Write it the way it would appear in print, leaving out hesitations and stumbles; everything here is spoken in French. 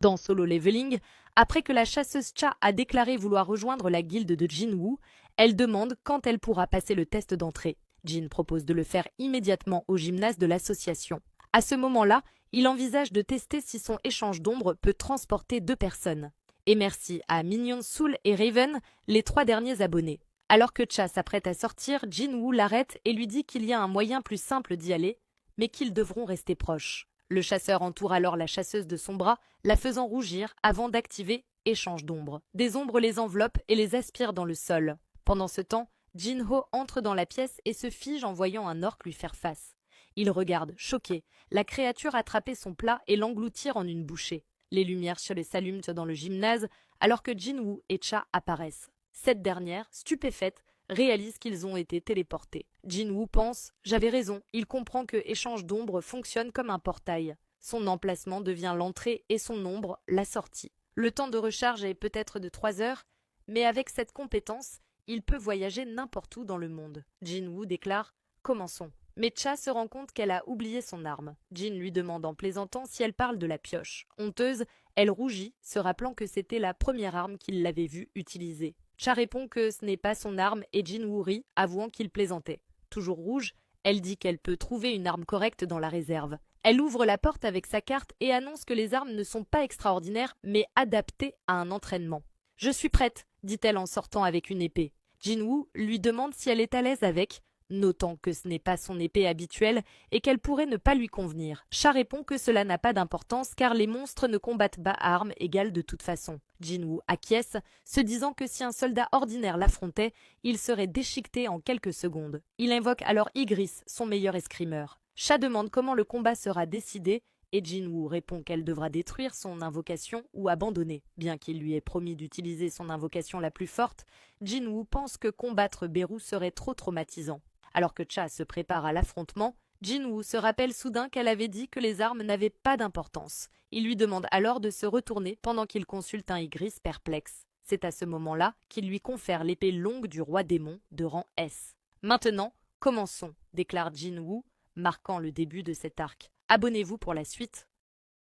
Dans Solo Leveling, après que la chasseuse Cha a déclaré vouloir rejoindre la guilde de Jinwoo, elle demande quand elle pourra passer le test d'entrée. Jin propose de le faire immédiatement au gymnase de l'association. À ce moment-là, il envisage de tester si son échange d'ombre peut transporter 2 personnes. Et merci à Mignon Soul et Raven, les 3 derniers abonnés. Alors que Cha s'apprête à sortir, Jinwoo l'arrête et lui dit qu'il y a un moyen plus simple d'y aller, mais qu'ils devront rester proches. Le chasseur entoure alors la chasseuse de son bras, la faisant rougir avant d'activer échange d'ombres. Des ombres les enveloppent et les aspirent dans le sol. Pendant ce temps, Jinho entre dans la pièce et se fige en voyant un orque lui faire face. Il regarde, choqué, la créature attraper son plat et l'engloutir en une bouchée. Les lumières s'allument dans le gymnase alors que Jinwoo et Cha apparaissent. Cette dernière, stupéfaite, réalise qu'ils ont été téléportés. Jinwoo pense « J'avais raison », il comprend que échange d'ombre fonctionne comme un portail. Son emplacement devient l'entrée et son ombre la sortie. Le temps de recharge est peut-être de 3 heures, mais avec cette compétence, il peut voyager n'importe où dans le monde. Jinwoo déclare « Commençons ». Mais Cha se rend compte qu'elle a oublié son arme. Jin lui demande en plaisantant si elle parle de la pioche. Honteuse, elle rougit, se rappelant que c'était la première arme qu'il l'avait vue utiliser. Cha répond que ce n'est pas son arme et Jinwoo rit, avouant qu'il plaisantait. Toujours rouge, elle dit qu'elle peut trouver une arme correcte dans la réserve. Elle ouvre la porte avec sa carte et annonce que les armes ne sont pas extraordinaires, mais adaptées à un entraînement. « Je suis prête », dit-elle en sortant avec une épée. Jinwoo lui demande si elle est à l'aise avec, notant que ce n'est pas son épée habituelle et qu'elle pourrait ne pas lui convenir. Cha répond que cela n'a pas d'importance car les monstres ne combattent pas à armes égales de toute façon. Jinwoo acquiesce, se disant que si un soldat ordinaire l'affrontait, il serait déchiqueté en quelques secondes. Il invoque alors Ygritte, son meilleur escrimeur. Cha demande comment le combat sera décidé et Jinwoo répond qu'elle devra détruire son invocation ou abandonner. Bien qu'il lui ait promis d'utiliser son invocation la plus forte, Jinwoo pense que combattre Beru serait trop traumatisant. Alors que Cha se prépare à l'affrontement, Jinwoo se rappelle soudain qu'elle avait dit que les armes n'avaient pas d'importance. Il lui demande alors de se retourner pendant qu'il consulte un Ygritte perplexe. C'est à ce moment-là qu'il lui confère l'épée longue du roi démon de rang S. Maintenant, commençons, déclare Jinwoo, marquant le début de cet arc. Abonnez-vous pour la suite.